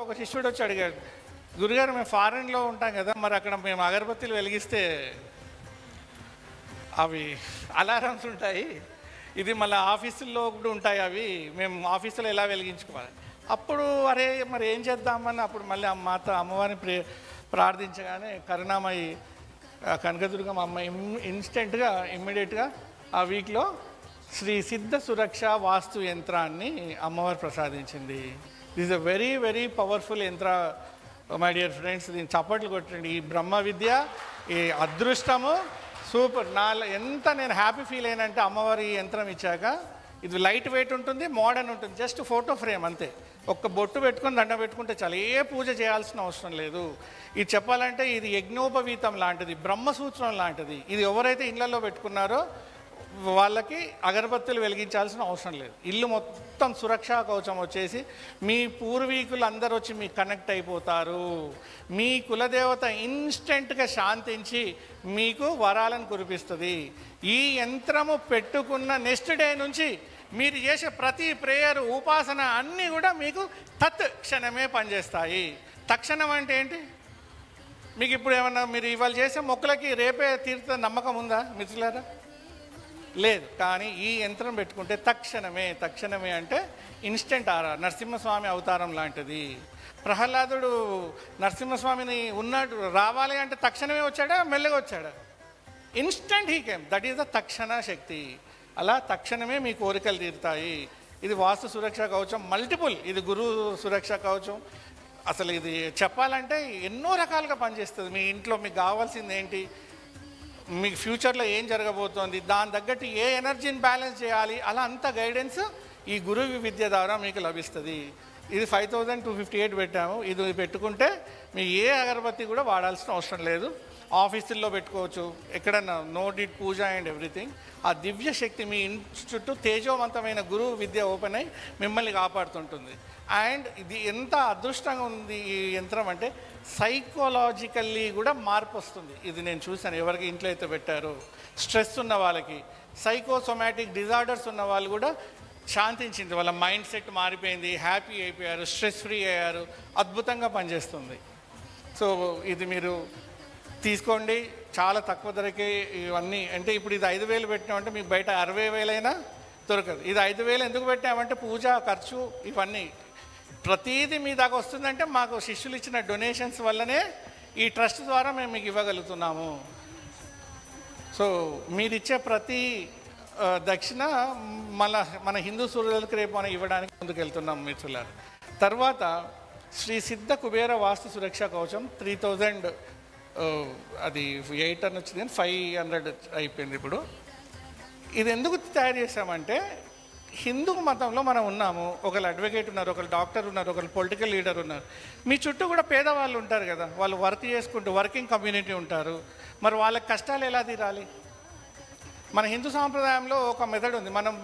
ఒక శిష్యుడు వచ్చి అడిగాడు, గురుగారు మేము ఫారెన్లో ఉంటాం కదా, మరి అక్కడ మేము అగరబత్తీలు వెలిగిస్తే అవి అలారమ్స్ ఉంటాయి, ఇది మళ్ళీ ఆఫీసుల్లో కూడా ఉంటాయి, అవి మేము ఆఫీసులో ఎలా వెలిగించుకోవాలి. అప్పుడు అరే మరి ఏం చేద్దామని అప్పుడు మళ్ళీ అమ్మవారిని ప్రార్థించగానే కరుణామయి కనకదుర్గం అమ్మ ఇన్స్టెంట్గా ఇమ్మీడియట్గా ఆ వీక్లో శ్రీ సిద్ధ సురక్ష వాస్తు యంత్రాన్ని అమ్మవారు ప్రసాదించింది. This a very very powerful yantra my dear friends. దీన్ని చప్పట్లు కొట్టండి. ఈ బ్రహ్మ విద్య, ఈ అదృష్టము సూపర్. ఎంత నేను హ్యాపీ ఫీల్ అయినంటే అమ్మవారి ఈ యంత్రం ఇచ్చాక. ఇది లైట్ వెయిట్ ఉంటుంది, మోడర్న్ ఉంటుంది, జస్ట్ ఫోటో ఫ్రేమ్ అంతే. ఒక్క బొట్టు పెట్టుకొని దండ పెట్టుకుంటే చాలా, ఏ పూజ చేయాల్సిన అవసరం లేదు. ఇది చెప్పాలంటే ఇది యజ్ఞోపవీతం లాంటిది, బ్రహ్మసూత్రం లాంటిది. ఇది ఎవరైతే ఇళ్లలో పెట్టుకున్నారో వాళ్ళకి అగరబత్తులు వెలిగించాల్సిన అవసరం లేదు. ఇల్లు మొత్తం సురక్షా కవచం వచ్చేసి మీ పూర్వీకులు అందరూ వచ్చి మీకు కనెక్ట్ అయిపోతారు. మీ కులదేవత ఇన్స్టెంట్గా శాంతించి మీకు వరాలను కురిపిస్తుంది. ఈ యంత్రము పెట్టుకున్న నెక్స్ట్ డే నుంచి మీరు చేసే ప్రతి ప్రేయర్, ఉపాసన అన్నీ కూడా మీకు తత్క్షణమే పనిచేస్తాయి. తక్షణం అంటే ఏంటి? మీకు ఇప్పుడు ఏమన్నా మీరు ఇవాళ చేసే మొక్కలకి రేపే తీరుత నమ్మకం ఉందా మిత్రులారా? లేదు. కానీ ఈ యంత్రం పెట్టుకుంటే తక్షణమే అంటే ఇన్స్టెంట్ నరసింహస్వామి అవతారం లాంటిది. ప్రహ్లాదుడు నరసింహస్వామిని ఉన్నాడు రావాలి అంటే తక్షణమే వచ్చాడా, మెల్లగా వచ్చాడా? Instant he came. That is the తక్షణ శక్తి. అలా తక్షణమే మీ కోరికలు తీరుతాయి. ఇది వాస్తు సురక్ష కవచం మల్టిపుల్. ఇది గురు సురక్ష కవచం. అసలు ఇది చెప్పాలంటే ఎన్నో రకాలుగా పనిచేస్తుంది. మీ ఇంట్లో మీకు కావాల్సింది ఏంటి, మీకు ఫ్యూచర్లో ఏం జరగబోతోంది, దాని తగ్గట్టు ఏ ఎనర్జీని బ్యాలెన్స్ చేయాలి, అలా అంత గైడెన్స్ ఈ గురువు విద్య ద్వారా మీకు లభిస్తుంది. ఇది 5258 పెట్టాము. ఇది పెట్టుకుంటే మీ ఏ అగరబత్తి కూడా వాడాల్సిన అవసరం లేదు. ఆఫీసుల్లో పెట్టుకోవచ్చు, ఎక్కడన్నా నో డిడ్ పూజ అండ్ ఎవ్రీథింగ్. ఆ దివ్య శక్తి మీ ఇంటి చుట్టూ తేజోవంతమైన గురువు విద్య ఓపెన్ అయ్యి మిమ్మల్ని కాపాడుతుంటుంది. అండ్ ఇది ఎంత అదృష్టంగా ఉంది ఈ యంత్రం అంటే సైకలాజికల్లీ కూడా మార్పు వస్తుంది. ఇది నేను చూశాను ఎవరికి ఇంట్లో అయితే పెట్టారో. స్ట్రెస్ ఉన్న వాళ్ళకి, సైకోసోమాటిక్ డిజార్డర్స్ ఉన్న వాళ్ళు కూడా శాంతించింది, వాళ్ళ మైండ్ సెట్ మారిపోయింది, హ్యాపీ అయిపోయారు, స్ట్రెస్ ఫ్రీ అయ్యారు, అద్భుతంగా పనిచేస్తుంది. సో ఇది మీరు తీసుకోండి, చాలా తక్కువ ధరకే ఇవన్నీ. అంటే ఇప్పుడు ఇది 5,000 పెట్టినామంటే మీకు బయట 60,000 అయినా దొరకదు. ఇది 5,000 ఎందుకు పెట్టామంటే పూజ ఖర్చు ఇవన్నీ ప్రతీది మీ దాకా వస్తుందంటే మాకు శిష్యులు ఇచ్చిన డొనేషన్స్ వల్లనే ఈ ట్రస్ట్ ద్వారా మేము మీకు ఇవ్వగలుగుతున్నాము. సో మీరిచ్చే ప్రతి దక్షిణ మన హిందూ సూర్యులకు రేపు మనం ఇవ్వడానికి ముందుకెళ్తున్నాం మిత్రులారు. తర్వాత శ్రీ సిద్ధ కుబేర వాస్తు సురక్ష కవచం 3000 అది 8 అని వచ్చింది కానీ 500 అయిపోయింది ఇప్పుడు. ఇది ఎందుకు తయారు చేసామంటే హిందూ మతంలో మనం ఉన్నాము. ఒకళ్ళు అడ్వకేట్ ఉన్నారు, ఒకళ్ళు డాక్టర్ ఉన్నారు, ఒకళ్ళు పొలిటికల్ లీడర్ ఉన్నారు. మీ చుట్టూ కూడా పేదవాళ్ళు ఉంటారు కదా, వాళ్ళు వర్క్ చేసుకుంటూ వర్కింగ్ కమ్యూనిటీ ఉంటారు. మరి వాళ్ళకి కష్టాలు ఎలా తీరాలి? మన హిందూ సాంప్రదాయంలో ఒక మెథడ్ ఉంది. మనం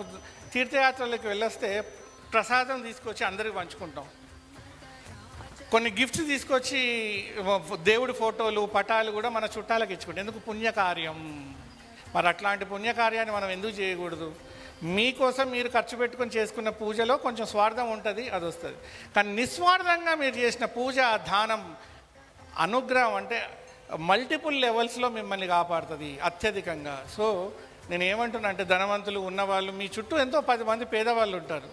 తీర్థయాత్రలకు వెళ్ళొస్తే ప్రసాదం తీసుకొచ్చి అందరికి పంచుకుంటాం. కొన్ని గిఫ్ట్స్ తీసుకొచ్చి దేవుడి ఫోటోలు పటాలు కూడా మన చుట్టాలకు ఇచ్చుకుంటాం. ఎందుకు? పుణ్యకార్యం. మరి అట్లాంటి పుణ్యకార్యాన్ని మనం ఎందుకు చేయకూడదు? మీకోసం మీరు ఖర్చు పెట్టుకొని చేసుకున్న పూజలో కొంచెం స్వార్థం ఉంటుంది, అది వస్తుంది. కానీ నిస్వార్థంగా మీరు చేసిన పూజ, దానం, అనుగ్రహం అంటే మల్టిపుల్ లెవెల్స్లో మిమ్మల్ని కాపాడుతుంది అత్యధికంగా. సో నేను ఏమంటున్నా అంటే ధనవంతులు ఉన్నవాళ్ళు మీ చుట్టూ ఎంతో 10 మంది పేదవాళ్ళు ఉంటారు.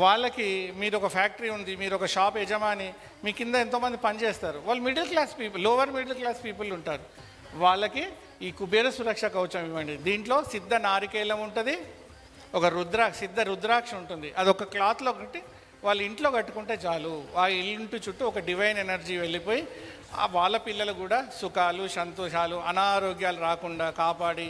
వాళ్ళకి మీరు ఒక ఫ్యాక్టరీ ఉంది, మీరు ఒక షాప్ యజమాని, మీ కింద ఎంతోమంది పనిచేస్తారు. వాళ్ళు middle class people, lower middle class people ఉంటారు. వాళ్ళకి ఈ కుబేర సురక్ష కవచం ఇవ్వండి. దీంట్లో సిద్ధ నారికేలం ఉంటుంది, ఒక సిద్ధ రుద్రాక్ష ఉంటుంది. అది ఒక క్లాత్లో ఒకటి వాళ్ళ ఇంట్లో కట్టుకుంటే చాలు. ఆ ఇంటి చుట్టూ ఒక డివైన్ ఎనర్జీ వెళ్ళిపోయి వాళ్ళ పిల్లలు కూడా సుఖాలు, సంతోషాలు, అనారోగ్యాలు రాకుండా కాపాడి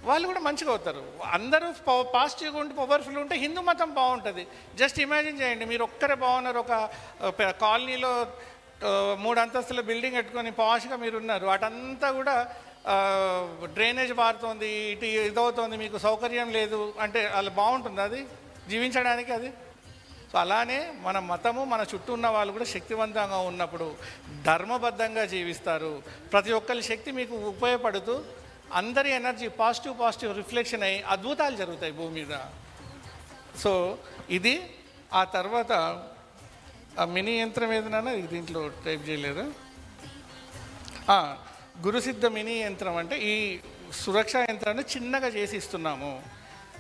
వాళ్ళు కూడా మంచిగా అవుతారు. అందరూ పాజిటివ్గా ఉండి పవర్ఫుల్ ఉంటే హిందూ మతం బాగుంటుంది. జస్ట్ ఇమాజిన్ చేయండి, మీరు ఒక్కరే బాగున్నారు, ఒక కాలనీలో 3 అంతస్తుల బిల్డింగ్ కట్టుకొని పాష్గా మీరు ఉన్నారు, అటంతా కూడా డ్రైనేజ్ మారుతోంది, ఇటు ఇదవుతోంది, మీకు సౌకర్యం లేదు అంటే అలా బాగుంటుంది అది జీవించడానికి? అది సో అలానే మన మతము, మన చుట్టూ ఉన్న వాళ్ళు కూడా శక్తివంతంగా ఉన్నప్పుడు ధర్మబద్ధంగా జీవిస్తారు. ప్రతి ఒక్కరి శక్తి మీకు ఉపయోగపడుతూ అందరి ఎనర్జీ పాజిటివ్ రిఫ్లెక్షన్ అయ్యి అద్భుతాలు జరుగుతాయి భూమి మీద. సో ఇది. ఆ తర్వాత ఆ మినీ యంత్రం ఏదైనా దీంట్లో టైప్ చేయలేదు. గురుసిద్ధ మినీ యంత్రం అంటే ఈ సురక్షా యంత్రాన్ని చిన్నగా చేసి ఇస్తున్నాము.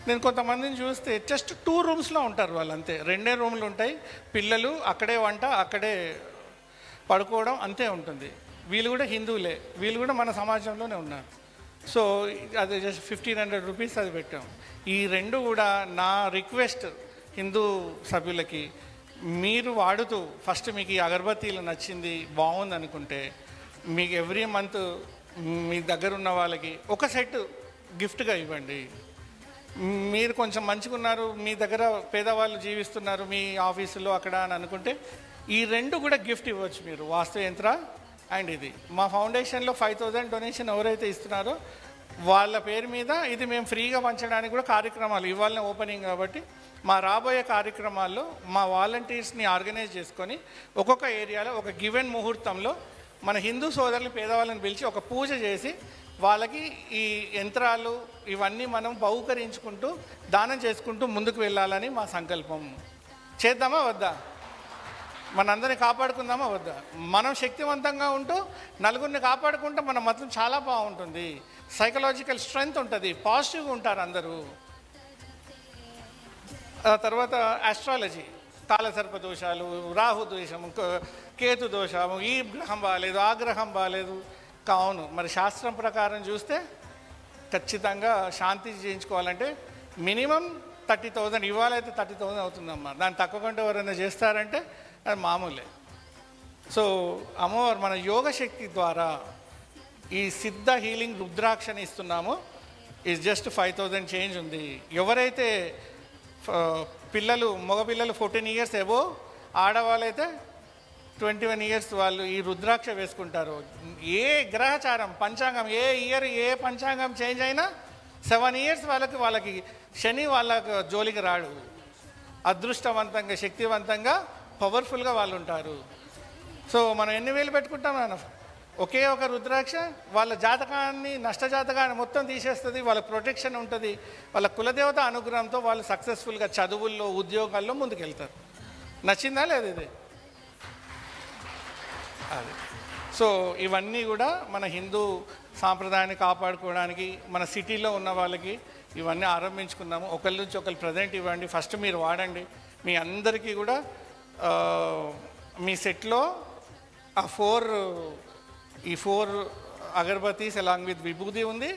నేను కొంతమందిని చూస్తే జస్ట్ 2 రూమ్స్లో ఉంటారు వాళ్ళు, అంతే. 2 రూమ్లు ఉంటాయి, పిల్లలు అక్కడే, వంట అక్కడే, పడుకోవడం అంతే ఉంటుంది. వీళ్ళు కూడా హిందువులే, వీళ్ళు కూడా మన సమాజంలోనే ఉన్నారు. సో అది జస్ట్ 1500 రూపీస్ అది పెట్టాం. ఈ 2 కూడా నా రిక్వెస్ట్ హిందూ సభ్యులకి, మీరు వాడుతూ ఫస్ట్ మీకు ఈ అగరబత్తీలు నచ్చింది, బాగుంది అనుకుంటే మీకు ఎవ్రీ మంత్ మీ దగ్గర ఉన్న వాళ్ళకి ఒక సెట్ గిఫ్ట్గా ఇవ్వండి. మీరు కొంచెం మంచిగా ఉన్నారు, మీ దగ్గర పేదవాళ్ళు జీవిస్తున్నారు మీ ఆఫీసులో అక్కడ అని అనుకుంటే ఈ 2 కూడా గిఫ్ట్ ఇవ్వచ్చు మీరు, వాస్తు యంత్ర అండ్ ఇది. మా ఫౌండేషన్లో 5000 డొనేషన్ ఎవరైతే ఇస్తున్నారో వాళ్ళ పేరు మీద ఇది మేము ఫ్రీగా పంచడానికి కూడా కార్యక్రమాలు, ఇవాళ ఓపెనింగ్ కాబట్టి మా రాబోయే కార్యక్రమాల్లో మా వాలంటీర్స్ని ఆర్గనైజ్ చేసుకొని ఒక్కొక్క ఏరియాలో ఒక గివెన్ ముహూర్తంలో మన హిందూ సోదరులు పేదవాళ్ళని పిలిచి ఒక పూజ చేసి వాళ్ళకి ఈ యంత్రాలు ఇవన్నీ మనం బహుకరించుకుంటూ దానం చేసుకుంటూ ముందుకు వెళ్ళాలని మా సంకల్పం. చేద్దామా వద్దా? మనందరినీ కాపాడుకుందామా వద్దా? మనం శక్తివంతంగా ఉంటూ నలుగురిని కాపాడుకుంటే మన మతం చాలా బాగుంటుంది, సైకలాజికల్ స్ట్రెంగ్త్ ఉంటుంది, పాజిటివ్గా ఉంటారు అందరూ. తర్వాత ఆస్ట్రాలజీ, కాలసర్ప దోషాలు, రాహు దోషము, కేతు దోషము, ఈ గ్రహం బాగాలేదు, ఆ గ్రహం బాగాలేదు. కావును మరి శాస్త్రం ప్రకారం చూస్తే ఖచ్చితంగా శాంతి చేయించుకోవాలంటే మినిమం 30,000, ఇవాళైతే 30,000 అవుతుందమ్మా. దాన్ని తక్కువ కంటే ఎవరైనా చేస్తారంటే అది మామూలే. సో అమ్మవారు మన యోగ శక్తి ద్వారా ఈ సిద్ధ హీలింగ్ రుద్రాక్షని ఇస్తున్నాము. ఇది జస్ట్ 5,000 చేంజ్ ఉంది. ఎవరైతే పిల్లలు, మగపిల్లలు 14 ఇయర్స్ ఎబో, ఆడవాళ్ళైతే 21 ఇయర్స్ వాళ్ళు ఈ రుద్రాక్ష వేసుకుంటారు. ఏ గ్రహచారం పంచాంగం ఏ ఇయర్ ఏ పంచాంగం చేంజ్ అయినా 7 ఇయర్స్ వాళ్ళకి శని వాళ్ళకు జోలికి రాడు. అదృష్టవంతంగా, శక్తివంతంగా, పవర్ఫుల్గా వాళ్ళు ఉంటారు. సో మనం ఎన్ని వేలు పెట్టుకుంటాం అన్న, ఒకే ఒక రుద్రాక్ష వాళ్ళ జాతకాన్ని, నష్టజాతకాన్ని మొత్తం తీసేస్తుంది. వాళ్ళ ప్రొటెక్షన్ ఉంటుంది. వాళ్ళ కులదేవత అనుగ్రహంతో వాళ్ళు సక్సెస్ఫుల్గా చదువుల్లో, ఉద్యోగాల్లో ముందుకెళ్తారు. నచ్చిందా లేదు ఇది? అది. సో ఇవన్నీ కూడా మన హిందూ సాంప్రదాయాన్ని కాపాడుకోవడానికి మన సిటీలో ఉన్న వాళ్ళకి ఇవన్నీ ఆరంభించుకున్నాము. ఒకరి నుంచి ఒకరు ప్రజెంట్ ఇవ్వండి, ఫస్ట్ మీరు వాడండి. మీ అందరికీ కూడా మీ సెట్లో ఆ 4 అగరబత్తీస్ అలాంగ్ విత్ విభూది ఉంది.